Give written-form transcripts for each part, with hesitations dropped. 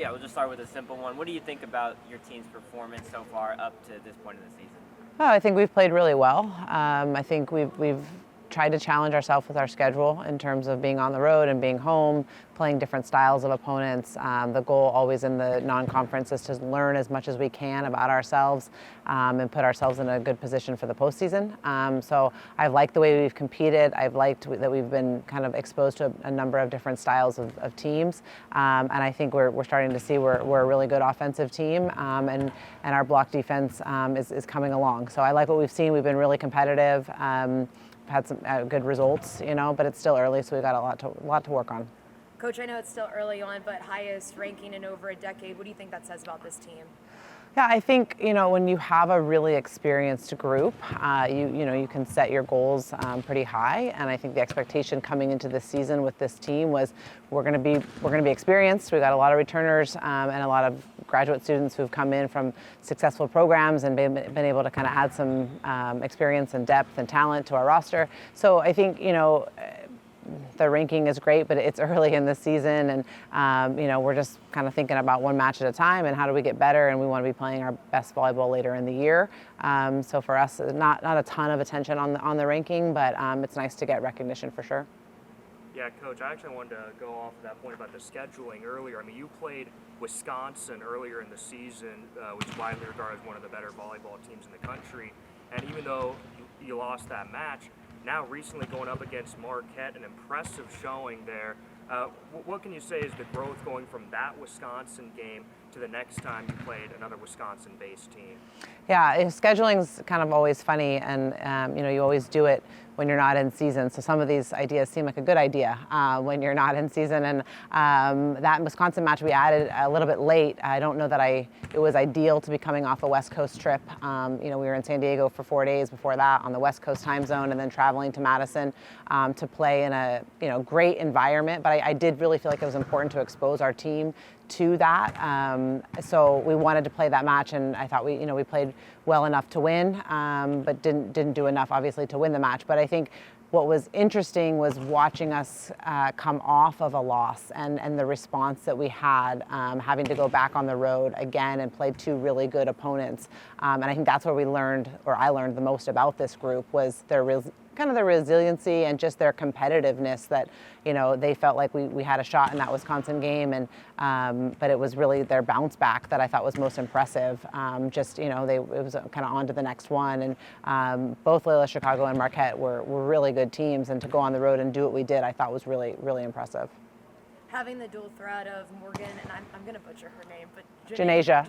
Yeah, we'll just start with a simple one. What do you think about your team's performance so far up to this point of the season? Oh, I think we've played really well. I think we've tried to challenge ourselves with our schedule in terms of being on the road and being home, playing different styles of opponents. The goal always in the non-conference is to learn as much as we can about ourselves and put ourselves in a good position for the postseason. So I've liked the way we've competed. I've liked that we've been kind of exposed to a number of different styles of teams. And I think we're starting to see we're a really good offensive team, and our block defense is coming along. So I like what we've seen. We've been really competitive. Had some good results, but it's still early, so we've got a lot to work on. Coach, I know it's still early on, but highest ranking in over a decade. What do you think that says about this team? Yeah, I think when you have a really experienced group, you can set your goals pretty high, and I think the expectation coming into this season with this team was we're going to be experienced. We've got a lot of returners and a lot of graduate students who've come in from successful programs and been able to kind of add some experience and depth and talent to our roster. So I think the ranking is great, but it's early in the season, and we're just kind of thinking about one match at a time and how do we get better, and we want to be playing our best volleyball later in the year. So for us, not a ton of attention on the ranking, but it's nice to get recognition for sure. Yeah, Coach, I actually wanted to go off of that point about the scheduling earlier. I mean, you played Wisconsin earlier in the season, which is widely regarded as one of the better volleyball teams in the country, and even though you lost that match, now recently going up against Marquette, an impressive showing there. What can you say is the growth going from that Wisconsin game to the next time you played another Wisconsin-based team? Yeah, scheduling's kind of always funny, and you always do it when you're not in season. So some of these ideas seem like a good idea when you're not in season. And that Wisconsin match we added a little bit late. I don't know that it was ideal to be coming off a West Coast trip. We were in San Diego for 4 days before that on the West Coast time zone, and then traveling to Madison to play in a great environment. But I did really feel like it was important to expose our team to that. So we wanted to play that match, and I thought we played well enough to win, but didn't do enough obviously to win the match. But I think what was interesting was watching us come off of a loss and the response that we had, having to go back on the road again and play two really good opponents. And I think that's where I learned the most about this group was their resiliency and just their competitiveness, that they felt like we had a shot in that Wisconsin game, and but it was really their bounce back that I thought was most impressive. It was kind of on to the next one, and both Loyola Chicago and Marquette were really good teams, and to go on the road and do what we did, I thought was really, really impressive. Having the dual threat of Morgan, and I'm going to butcher her name, but Janasia,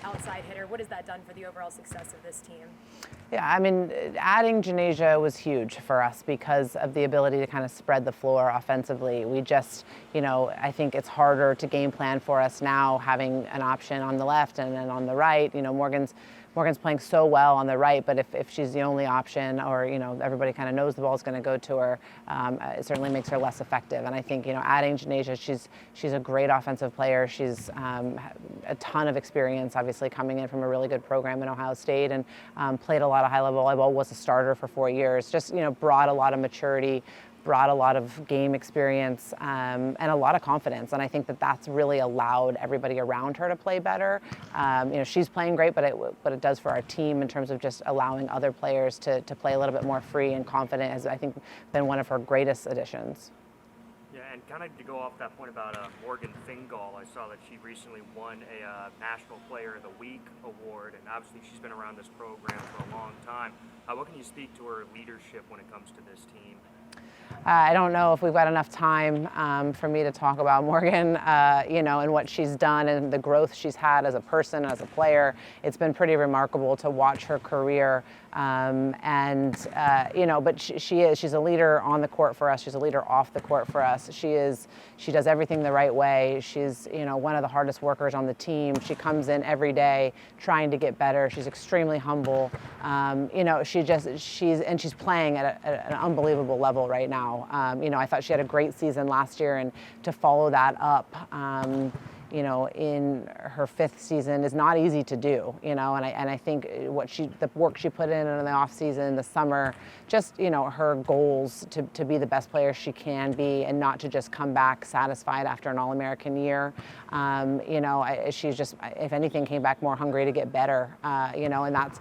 outside hitter, what has that done for the overall success of this team? Yeah, I mean, adding Janasia was huge for us because of the ability to kind of spread the floor offensively. We just, I think it's harder to game plan for us now having an option on the left and then on the right. Morgan's playing so well on the right, but if she's the only option, or everybody kind of knows the ball's going to go to her, it certainly makes her less effective. And I think adding Janasia, she's a great offensive player. She's a ton of experience, obviously coming in from a really good program in Ohio State, and played a lot of high-level volleyball. Was a starter for 4 years. Just brought a lot of maturity, brought a lot of game experience, and a lot of confidence. And I think that's really allowed everybody around her to play better. She's playing great, but it does for our team in terms of just allowing other players to play a little bit more free and confident has, I think, been one of her greatest additions. Yeah, and kind of to go off that point about Morgan Fingal, I saw that she recently won a National Player of the Week award, and obviously she's been around this program for a long time. What can you speak to her leadership when it comes to this team? I don't know if we've got enough time for me to talk about Morgan, and what she's done and the growth she's had as a person, as a player. It's been pretty remarkable to watch her career. But she's a leader on the court for us. She's a leader off the court for us. She does everything the right way. She's, one of the hardest workers on the team. She comes in every day trying to get better. She's extremely humble. She's playing at an unbelievable level right now. I thought she had a great season last year, and to follow that up, in her 5th season is not easy to do, and I think the work she put in the off season, the summer, just, her goals to be the best player she can be and not to just come back satisfied after an All-American year. She's just, if anything, came back more hungry to get better, and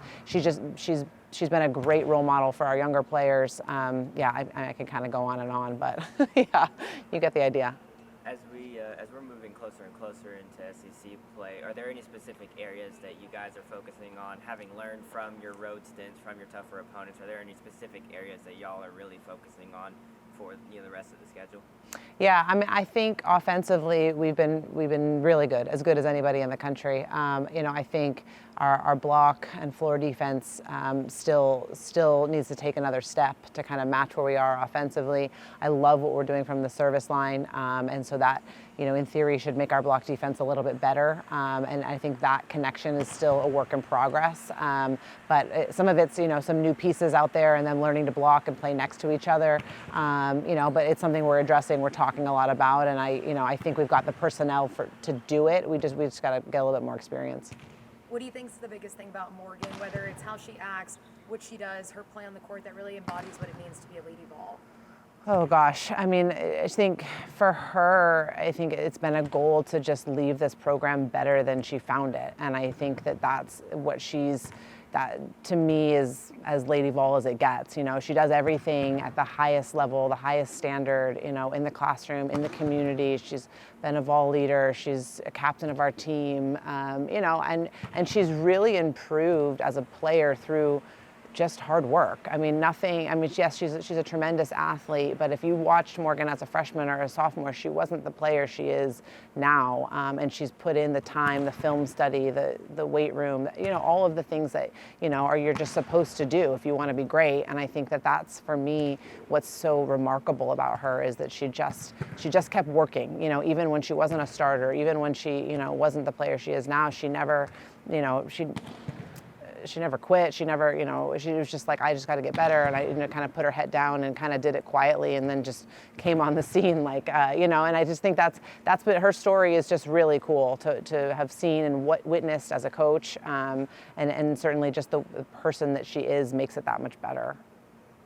she's been a great role model for our younger players. I can kind of go on and on, but yeah, you get the idea. As we're moving closer and closer into SEC play, are there any specific areas that you guys are focusing on, having learned from your road stints, from your tougher opponents? Are there any specific areas that y'all are really focusing on for the rest of the schedule? Yeah, I think offensively we've been really good as anybody in the country. I think our block and floor defense still needs to take another step to kind of match where we are offensively. I love what we're doing from the service line, and so that, in theory, should make our block defense a little bit better. And I think that connection is still a work in progress. But some of it's, some new pieces out there and then learning to block and play next to each other. But it's something we're addressing, we're talking a lot about, and I think we've got the personnel to do it. We just got to get a little bit more experience. What do you think is the biggest thing about Morgan, whether it's how she acts, what she does, her play on the court that really embodies what it means to be a Lady Vol? Oh gosh, I think for her, it's been a goal to just leave this program better than she found it. And I think that's what that to me is as Lady Vol as it gets. She does everything at the highest level, the highest standard, in the classroom, in the community. She's been a Vol leader. She's a captain of our team, and she's really improved as a player through just hard work. Yes, she's a tremendous athlete, but if you watched Morgan as a freshman or a sophomore, she wasn't the player she is now. And she's put in the time, the film study, the weight room, all of the things that, you're just supposed to do if you want to be great. And I think that's, for me, what's so remarkable about her is that she just kept working, even when she wasn't a starter, even when she, wasn't the player she is now. She never, she never quit. She never, she was just like, I just got to get better. And I, kind of put her head down and kind of did it quietly, and then just came on the scene, and I just think that's what her story is, just really cool to have seen and witnessed as a coach. And certainly just the person that she is makes it that much better.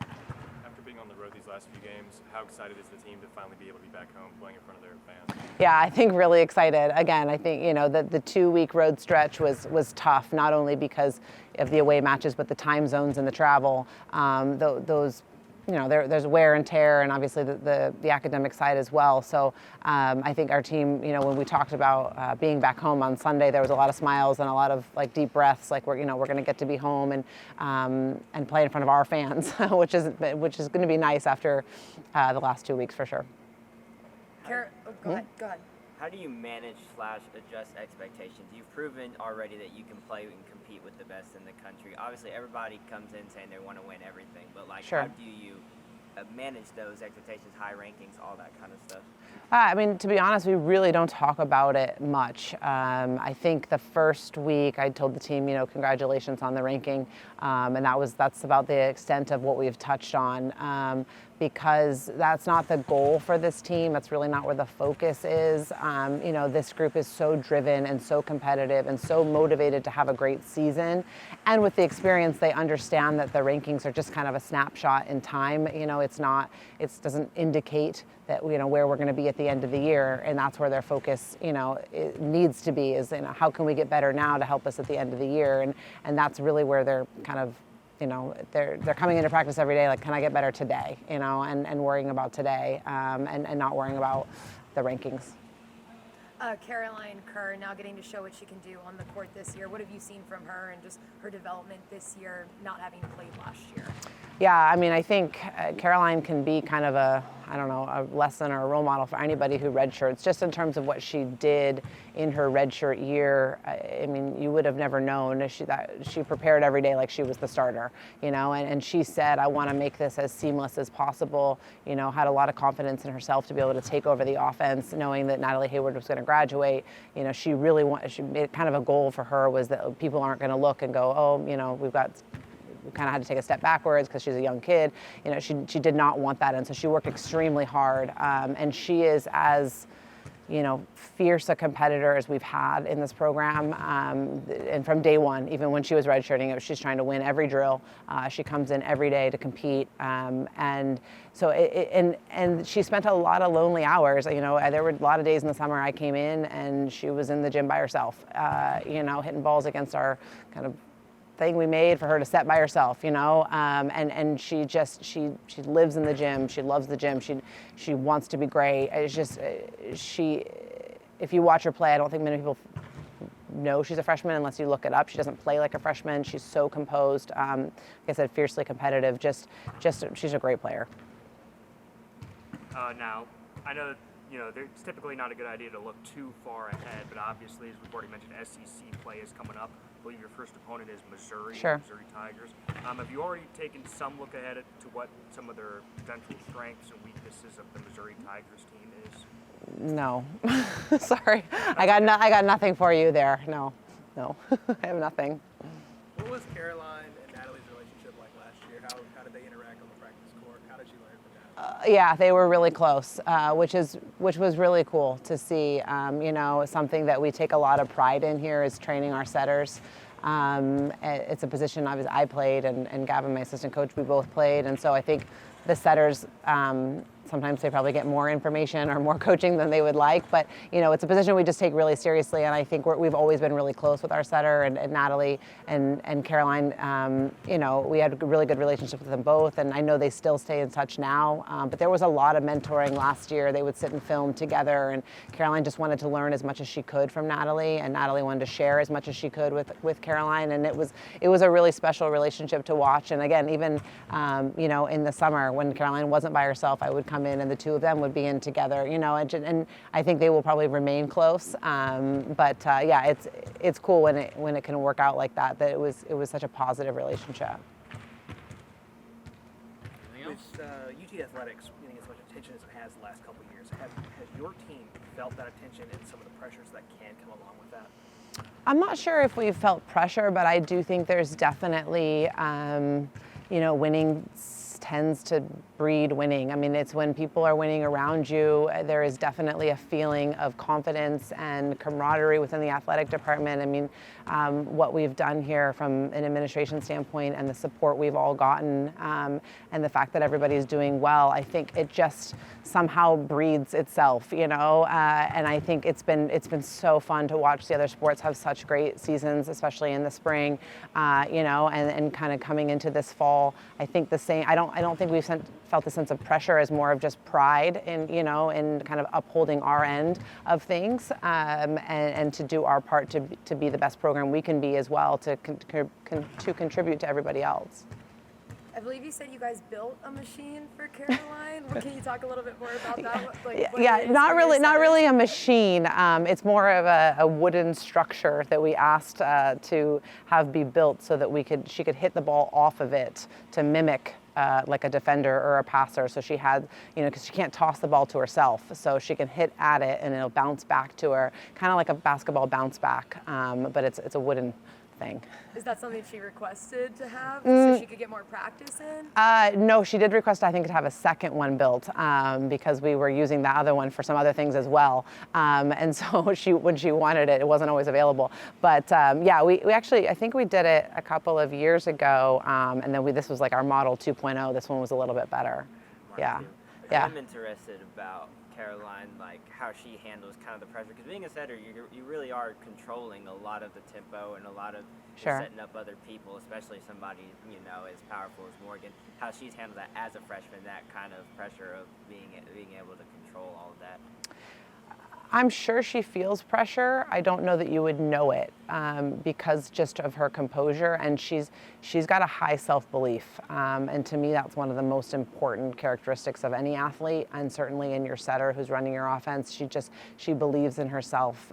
After being on the road these last few games, how excited is the team to finally be able to be back home playing in front of their fans? Yeah, I think really excited. Again, I think, the 2-week road stretch was tough, not only because of the away matches, but the time zones and the travel. Those, there's wear and tear, and obviously the academic side as well. So I think our team, when we talked about being back home on Sunday, there was a lot of smiles and a lot of deep breaths, we're going to get to be home and play in front of our fans, which is going to be nice after the last 2 weeks for sure. Go ahead. How do you manage / adjust expectations? You've proven already that you can play and compete with the best in the country. Obviously, everybody comes in saying they want to win everything, but Sure. How do you manage those expectations, high rankings, all that kind of stuff? To be honest, we really don't talk about it much. I think the first week I told the team, congratulations on the ranking, and that's about the extent of what we've touched on. Because that's not the goal for this team. That's really not where the focus is. This group is so driven and so competitive and so motivated to have a great season. And with the experience, they understand that the rankings are just kind of a snapshot in time. It doesn't indicate that, where we're going to be at the end of the year. And that's where their focus, it needs to be, is, how can we get better now to help us at the end of the year? And that's really where they're kind of, they're coming into practice every day, can I get better today, and worrying about today, and not worrying about the rankings. Caroline Kerr now getting to show what she can do on the court this year. What have you seen from her and just her development this year, not having played last year? Yeah, I think Caroline can be kind of a lesson or a role model for anybody who redshirts, just in terms of what she did in her redshirt year. You would have never known she prepared every day like she was the starter, and she said, I want to make this as seamless as possible, had a lot of confidence in herself to be able to take over the offense, knowing that Natalie Hayward was going to graduate. She made kind of a goal for her was that people aren't going to look and go, we kind of had to take a step backwards because she's a young kid. She did not want that, and so she worked extremely hard. And she is as fierce a competitor as we've had in this program. And from day one, even when she was redshirting, she's trying to win every drill. She comes in every day to compete. And so, and she spent a lot of lonely hours. There were a lot of days in the summer I came in and she was in the gym by herself, hitting balls against our kind of thing we made for her to set by herself, and she lives in the gym. She loves the gym. She wants to be great. It's just if you watch her play, I don't think many people know she's a freshman unless you look it up. She doesn't play like a freshman. She's so composed. Like I said, fiercely competitive. Just she's a great player. Now, I know that it's typically not a good idea to look too far ahead, but obviously, as we've already mentioned, SEC play is coming up. I believe your first opponent is Missouri, Sure. Missouri Tigers. Have you already taken some look ahead to what some of their potential strengths and weaknesses of the Missouri Tigers team is? No, sorry, I got nothing for you there. No, I have nothing. What was Caroline and Natalie's relationship like last year? How did they interact on the practice court? How did you learn from that? Yeah, they were really close, which was really cool to see. Something that we take a lot of pride in here is training our setters. It's a position obviously I played, and Gavin, my assistant coach, we both played, and so I think the setters. Sometimes they probably get more information or more coaching than they would like, but it's a position we just take really seriously, and I think we've always been really close with our setter and Natalie and Caroline. We had a really good relationship with them both, and I know they still stay in touch now. But there was a lot of mentoring last year. They would sit and film together, and Caroline just wanted to learn as much as she could from Natalie, and Natalie wanted to share as much as she could with Caroline, and it was a really special relationship to watch. And again, even in the summer when Caroline wasn't by herself, I would come in and the two of them would be in together, and I think they will probably remain close. Yeah, it's cool when it can work out like that. That it was such a positive relationship. With UT athletics getting as much attention as it has the last couple of years, has your team felt that attention and some of the pressures that can come along with that? I'm not sure if we've felt pressure, but I do think there's definitely, winning tends to breed winning. I mean, it's when people are winning around you, there is definitely a feeling of confidence and camaraderie within the athletic department. I mean, what we've done here from an administration standpoint and the support we've all gotten, and the fact that everybody's doing well, I think it just somehow breeds itself, and I think it's been so fun to watch the other sports have such great seasons, especially in the spring, and kind of coming into this fall. I think the same. I don't think we've felt the sense of pressure as more of just pride in kind of upholding our end of things, and to do our part to be the best program we can be as well, to contribute to everybody else. I believe you said you guys built a machine for Caroline. Can you talk a little bit more about that? Not really a machine. It's more of a wooden structure that we asked to have be built so that she could hit the ball off of it to mimic like a defender or a passer. So she had, because she can't toss the ball to herself, so she can hit at it and it'll bounce back to her, kind of like a basketball bounce back, but it's a wooden thing. Is that something she requested to have so she could get more practice in? No, she did request, I think, to have a second one built, because we were using the other one for some other things as well. And so when she wanted it, it wasn't always available. But yeah, we actually, I think we did it a couple of years ago, and then this was like our model 2.0. This one was a little bit better. Yeah. I'm interested about Caroline, like how she handles kind of the pressure, because being a setter, you really are controlling a lot of the tempo and a lot of setting up other people, especially somebody as powerful as Morgan. How she's handled that as a freshman, that kind of pressure of being able to control all of that. I'm sure she feels pressure. I don't know that you would know it, because just of her composure, and she's got a high self-belief, and to me that's one of the most important characteristics of any athlete, and certainly in your setter who's running your offense. She believes in herself,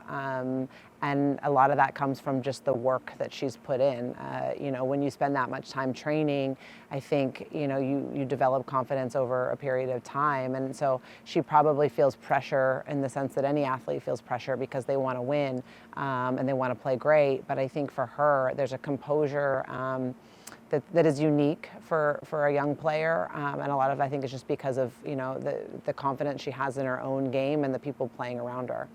and a lot of that comes from just the work that she's put in. When you spend that much time training, I think you develop confidence over a period of time, and so she probably feels pressure in the sense that any athlete feels pressure because they want to win, and they want to play great. But I think for her, there's a composure that is unique for a young player, and a lot of I think is just because of the confidence she has in her own game and the people playing around her.